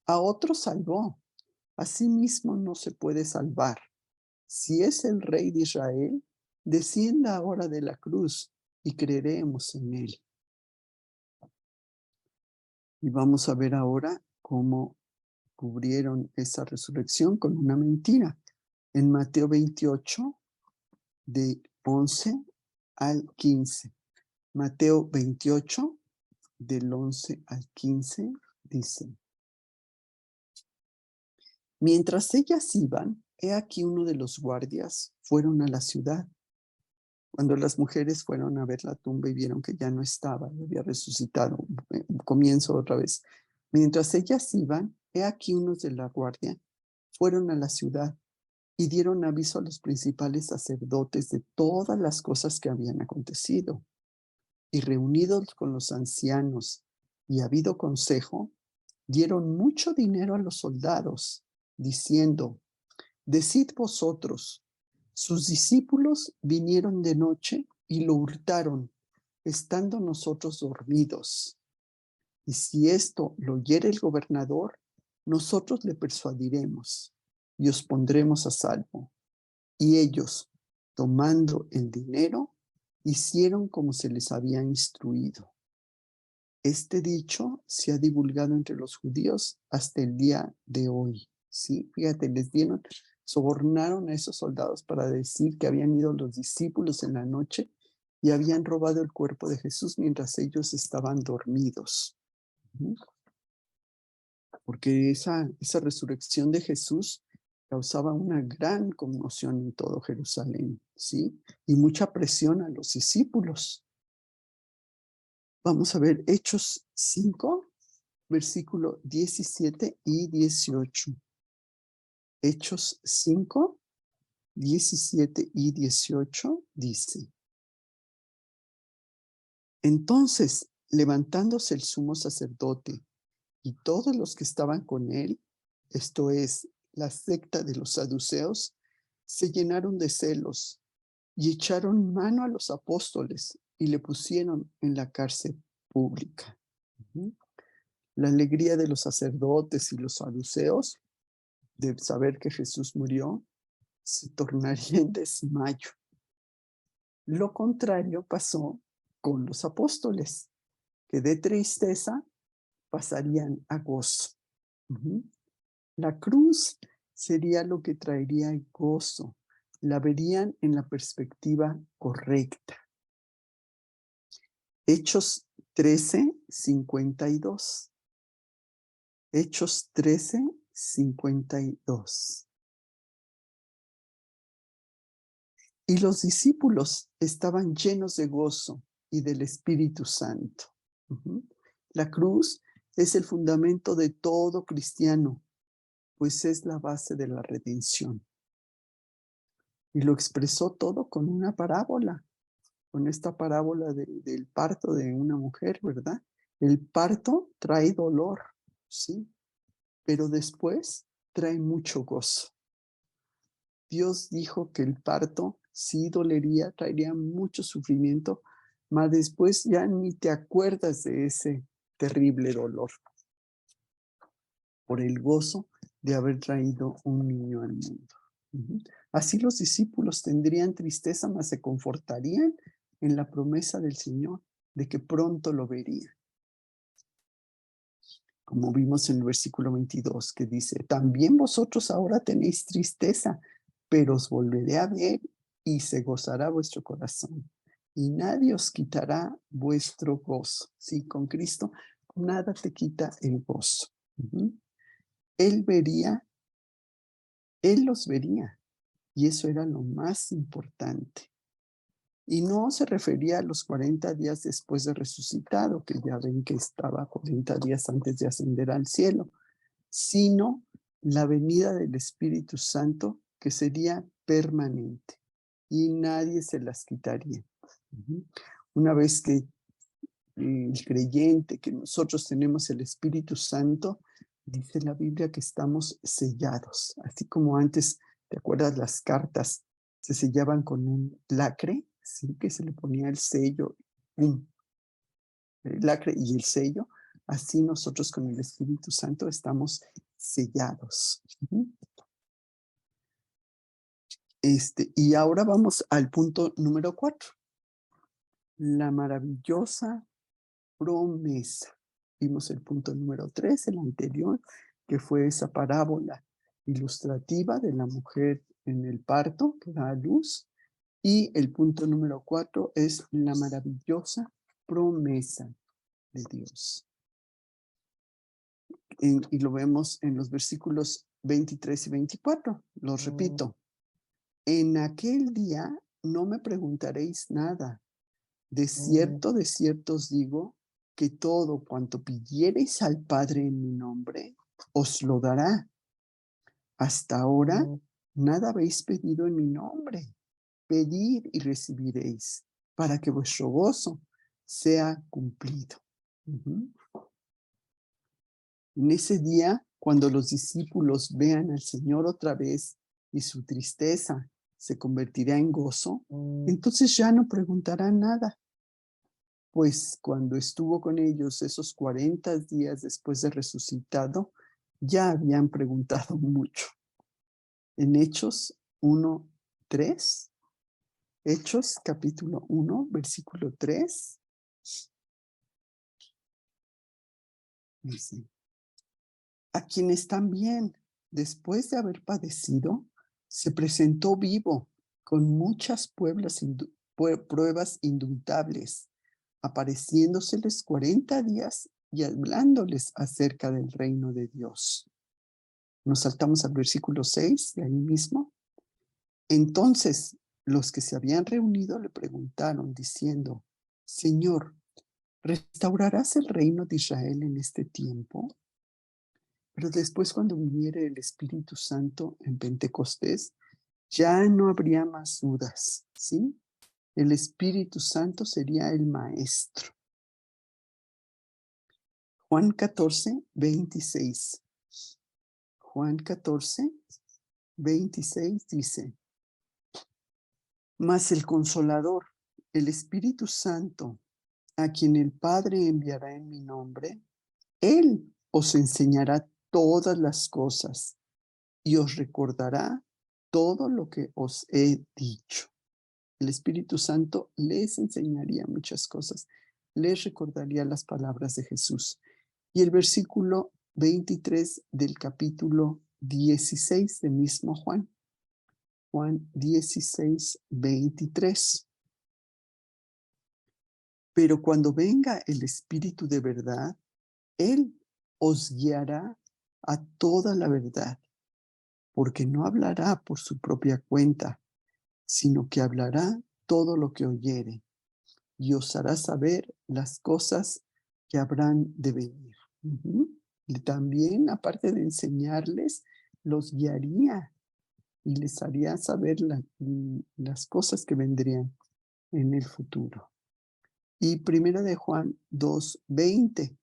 a otro salvó, a sí mismo no se puede salvar. Si es el rey de Israel, descienda ahora de la cruz y creeremos en él. Y vamos a ver ahora cómo cubrieron esa resurrección con una mentira. En Mateo 28, de 11 al 15. Mateo 28, del 11 al 15, dice, mientras ellas iban, he aquí uno de los guardias fueron a la ciudad. Cuando las mujeres fueron a ver la tumba y vieron que ya no estaba, había resucitado, comienzo otra vez. Mientras ellas iban, he aquí unos de la guardia fueron a la ciudad y dieron aviso a los principales sacerdotes de todas las cosas que habían acontecido. Y reunidos con los ancianos y habido consejo, dieron mucho dinero a los soldados, diciendo, decid vosotros, sus discípulos vinieron de noche y lo hurtaron, estando nosotros dormidos. Y si esto lo oyere el gobernador, nosotros le persuadiremos y os pondremos a salvo. Y ellos, tomando el dinero, hicieron como se les había instruido. Este dicho se ha divulgado entre los judíos hasta el día de hoy. ¿Sí? Fíjate, sobornaron a esos soldados para decir que habían ido los discípulos en la noche y habían robado el cuerpo de Jesús mientras ellos estaban dormidos. porque esa resurrección de Jesús causaba una gran conmoción en todo Jerusalén, ¿sí? Y mucha presión a los discípulos. Vamos a ver Hechos 5, versículo 17 y 18. Hechos 5, 17 y 18 dice: Entonces, levantándose el sumo sacerdote y todos los que estaban con él, esto es, la secta de los saduceos, se llenaron de celos y echaron mano a los apóstoles y le pusieron en la cárcel pública. La alegría de los sacerdotes y los saduceos de saber que Jesús murió se tornaría en desmayo. Lo contrario pasó con los apóstoles, que de tristeza pasarían a gozo. La cruz sería lo que traería el gozo. La verían en la perspectiva correcta. Hechos 13, 52. Hechos 13, 52. Y los discípulos estaban llenos de gozo y del Espíritu Santo. La cruz es el fundamento de todo cristiano, pues es la base de la redención. Y lo expresó todo con una parábola, con esta parábola del parto de una mujer, ¿verdad? El parto trae dolor, ¿sí? Pero después trae mucho gozo. Dios dijo que el parto sí dolería, traería mucho sufrimiento, mas después ya ni te acuerdas de ese terrible dolor por el gozo de haber traído un niño al mundo. Así los discípulos tendrían tristeza, mas se confortarían en la promesa del Señor de que pronto lo verían. Como vimos en el versículo 22, que dice: también vosotros ahora tenéis tristeza, pero os volveré a ver y se gozará vuestro corazón. Y nadie os quitará vuestro gozo. Sí, con Cristo nada te quita el gozo. Él los vería. Y eso era lo más importante. Y no se refería a los 40 días después de resucitado, que ya ven que estaba 40 días antes de ascender al cielo, sino la venida del Espíritu Santo, que sería permanente y nadie se las quitaría. Una vez que el creyente, que nosotros tenemos el Espíritu Santo, dice la Biblia que estamos sellados, así como antes, ¿te acuerdas? Las cartas se sellaban con un lacre, ¿sí? Que se le ponía el sello, el lacre y el sello. Así nosotros con el Espíritu Santo estamos sellados. Y ahora vamos al punto número 4. La maravillosa promesa. Vimos el punto número 3, el anterior, que fue esa parábola ilustrativa de la mujer en el parto que da a luz. Y el punto número 4 es la maravillosa promesa de Dios. Y lo vemos en los versículos 23 y 24. Los repito. En aquel día no me preguntaréis nada. De cierto os digo, que todo cuanto pidiereis al Padre en mi nombre, os lo dará. Hasta ahora, nada habéis pedido en mi nombre. Pedid y recibiréis, para que vuestro gozo sea cumplido. En ese día, cuando los discípulos vean al Señor otra vez y su tristeza se convertirá en gozo, entonces ya no preguntarán nada. Pues cuando estuvo con ellos esos 40 días después de resucitado, ya habían preguntado mucho. En Hechos 1, 3, Hechos capítulo 1, versículo 3, dice: a quienes también, después de haber padecido, se presentó vivo con muchas pruebas indubitables, apareciéndoseles 40 días y hablándoles acerca del reino de Dios. Nos saltamos al versículo 6 de ahí mismo. Entonces los que se habían reunido le preguntaron diciendo: Señor, ¿restaurarás el reino de Israel en este tiempo? Pero después, cuando viniere el Espíritu Santo en Pentecostés, ya no habría más dudas, ¿sí? El Espíritu Santo sería el maestro. Juan 14, 26. Juan 14, 26 dice: Mas el Consolador, el Espíritu Santo, a quien el Padre enviará en mi nombre, Él os enseñará todas las cosas y os recordará todo lo que os he dicho. El Espíritu Santo les enseñaría muchas cosas, les recordaría las palabras de Jesús. Y el versículo 23 del capítulo 16 de mismo Juan. Juan 16, 23. Pero cuando venga el Espíritu de verdad, Él os guiará a toda la verdad, porque no hablará por su propia cuenta, sino que hablará todo lo que oyere, y os hará saber las cosas que habrán de venir. Y también, aparte de enseñarles, los guiaría y les haría saber las cosas que vendrían en el futuro. Y primera de Juan 2:20.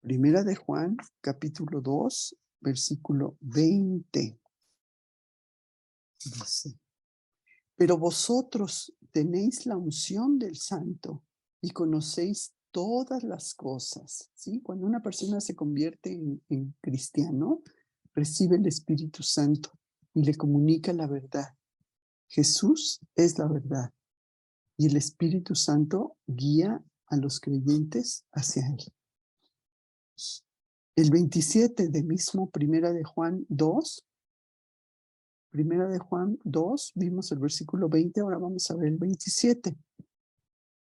Primera de Juan, capítulo 2, versículo 20. Dice: Pero vosotros tenéis la unción del Santo y conocéis todas las cosas. ¿Sí? Cuando una persona se convierte en cristiano, recibe el Espíritu Santo y le comunica la verdad. Jesús es la verdad y el Espíritu Santo guía a los creyentes hacia Él. El 27 de mismo Primera de Juan 2. Primera de Juan 2, vimos el versículo 20, ahora vamos a ver el 27.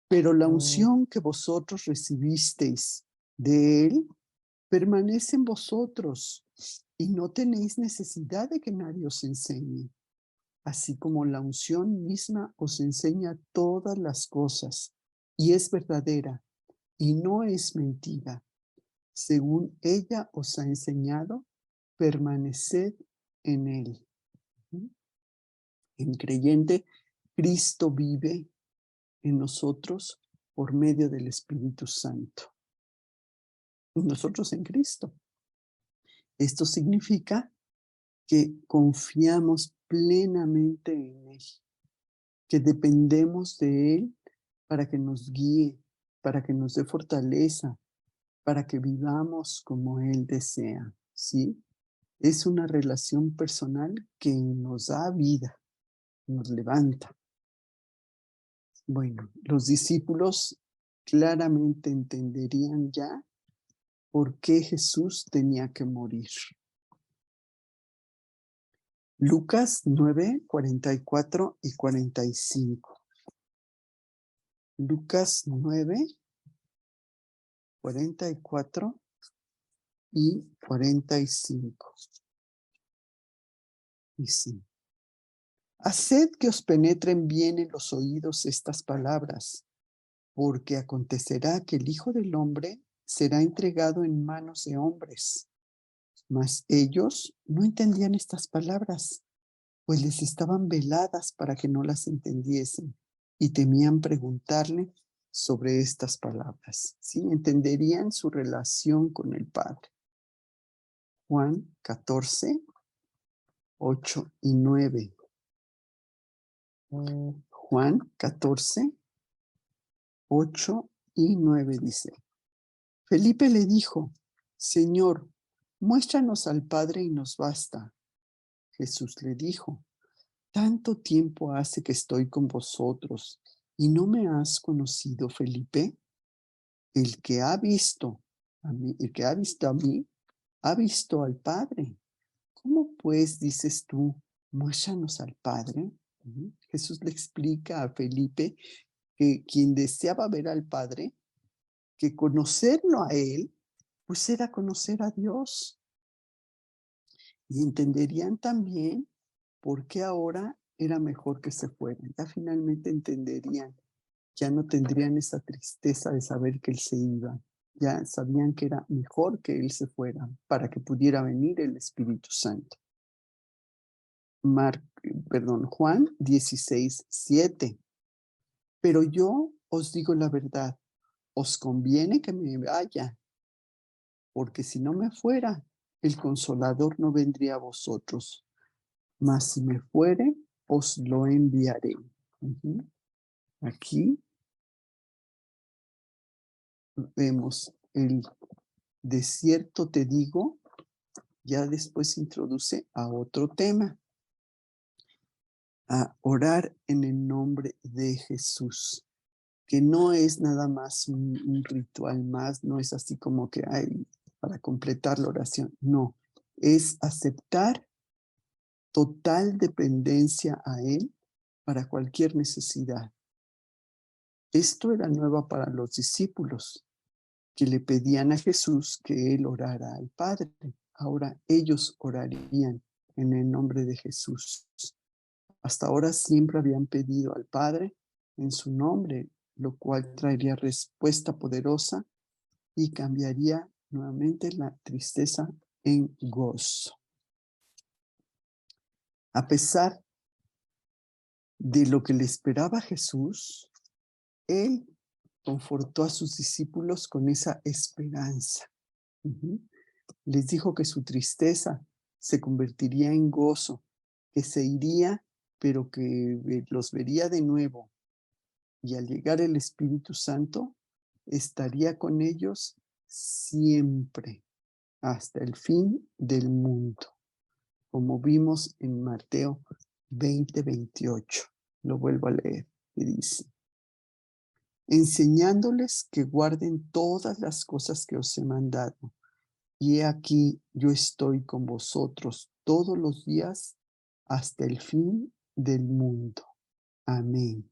Pero la unción que vosotros recibisteis de Él permanece en vosotros y no tenéis necesidad de que nadie os enseñe. Así como la unción misma os enseña todas las cosas y es verdadera y no es mentira. Según ella os ha enseñado, permaneced en Él. En creyente, Cristo vive en nosotros por medio del Espíritu Santo. Nosotros en Cristo. Esto significa que confiamos plenamente en Él, que dependemos de Él para que nos guíe, para que nos dé fortaleza, para que vivamos como Él desea, ¿sí? Es una relación personal que nos da vida, nos levanta. Bueno, los discípulos claramente entenderían ya por qué Jesús tenía que morir. Lucas 9, 44 y 45. Lucas 9, 44 y 45. Dice: Haced que os penetren bien en los oídos estas palabras, porque acontecerá que el Hijo del Hombre será entregado en manos de hombres. Mas ellos no entendían estas palabras, pues les estaban veladas para que no las entendiesen, y temían preguntarle sobre estas palabras. ¿Sí? Entenderían su relación con el Padre. Juan 14, 8 y 9. Juan 14, 8 y 9 dice: Felipe le dijo: Señor, muéstranos al Padre y nos basta. Jesús le dijo: Tanto tiempo hace que estoy con vosotros y no me has conocido, Felipe. El que ha visto a mí, ha visto al Padre. ¿Cómo pues dices tú, muéstranos al Padre? Jesús le explica a Felipe que quien deseaba ver al Padre que conocerlo a Él, pues era conocer a Dios. Y entenderían también por qué ahora era mejor que se fueran. Ya finalmente entenderían, ya no tendrían esa tristeza de saber que Él se iba. Ya sabían que era mejor que Él se fuera para que pudiera venir el Espíritu Santo. Juan 16:7. Pero yo os digo la verdad, os conviene que me vaya, porque si no me fuera, el Consolador no vendría a vosotros, mas si me fuere, os lo enviaré. Ujú. Aquí vemos el de cierto te digo, ya después introduce a otro tema, a orar en el nombre de Jesús, que no es nada más un ritual más, no es así como que hay para completar la oración, no, es aceptar total dependencia a Él para cualquier necesidad. Esto era nuevo para los discípulos, que le pedían a Jesús que Él orara al Padre. Ahora ellos orarían en el nombre de Jesús. Hasta ahora siempre habían pedido al Padre en su nombre, lo cual traería respuesta poderosa y cambiaría nuevamente la tristeza en gozo. A pesar de lo que le esperaba Jesús, Él confortó a sus discípulos con esa esperanza. Les dijo que su tristeza se convertiría en gozo, que se iría, pero que los vería de nuevo. Y al llegar el Espíritu Santo, estaría con ellos siempre, hasta el fin del mundo, como vimos en Mateo 20:28. Lo vuelvo a leer y dice: enseñándoles que guarden todas las cosas que os he mandado. Y he aquí, yo estoy con vosotros todos los días hasta el fin del mundo. Amén.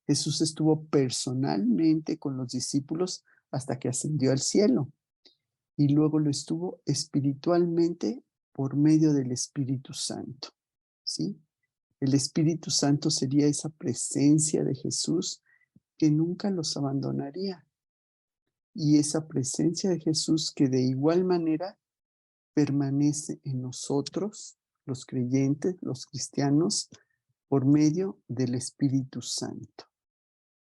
Jesús estuvo personalmente con los discípulos hasta que ascendió al cielo. Y luego lo estuvo espiritualmente por medio del Espíritu Santo. ¿Sí? El Espíritu Santo sería esa presencia de Jesús que nunca los abandonaría. Y esa presencia de Jesús que de igual manera permanece en nosotros, los creyentes, los cristianos, por medio del Espíritu Santo.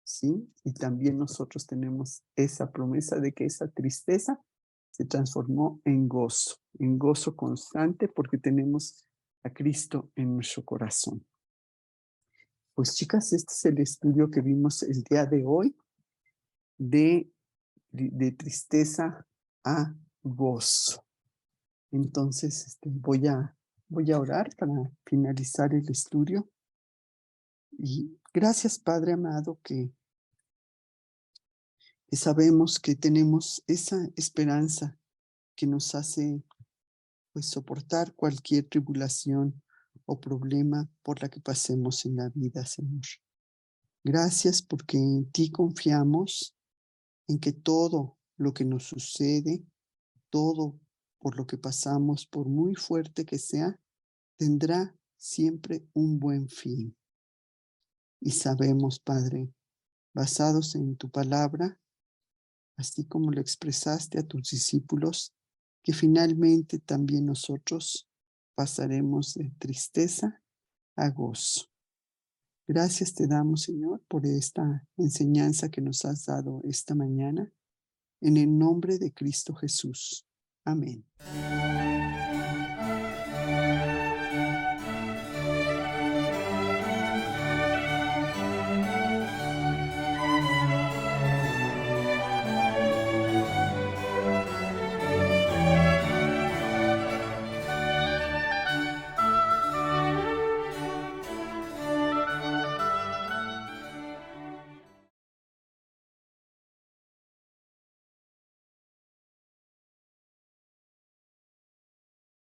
¿Sí? Y también nosotros tenemos esa promesa de que esa tristeza se transformó en gozo constante porque tenemos a Cristo en nuestro corazón. Pues chicas, este es el estudio que vimos el día de hoy de tristeza a gozo. Entonces voy a orar para finalizar el estudio. Y gracias, Padre amado, que sabemos que tenemos esa esperanza que nos hace pues soportar cualquier tribulación o problema por la que pasemos en la vida, Señor. Gracias porque en ti confiamos, en que todo lo que nos sucede, todo por lo que pasamos, por muy fuerte que sea, tendrá siempre un buen fin. Y sabemos, Padre, basados en tu palabra, así como lo expresaste a tus discípulos, que finalmente también nosotros pasaremos de tristeza a gozo. Gracias te damos, Señor, por esta enseñanza que nos has dado esta mañana, en el nombre de Cristo Jesús. Amén.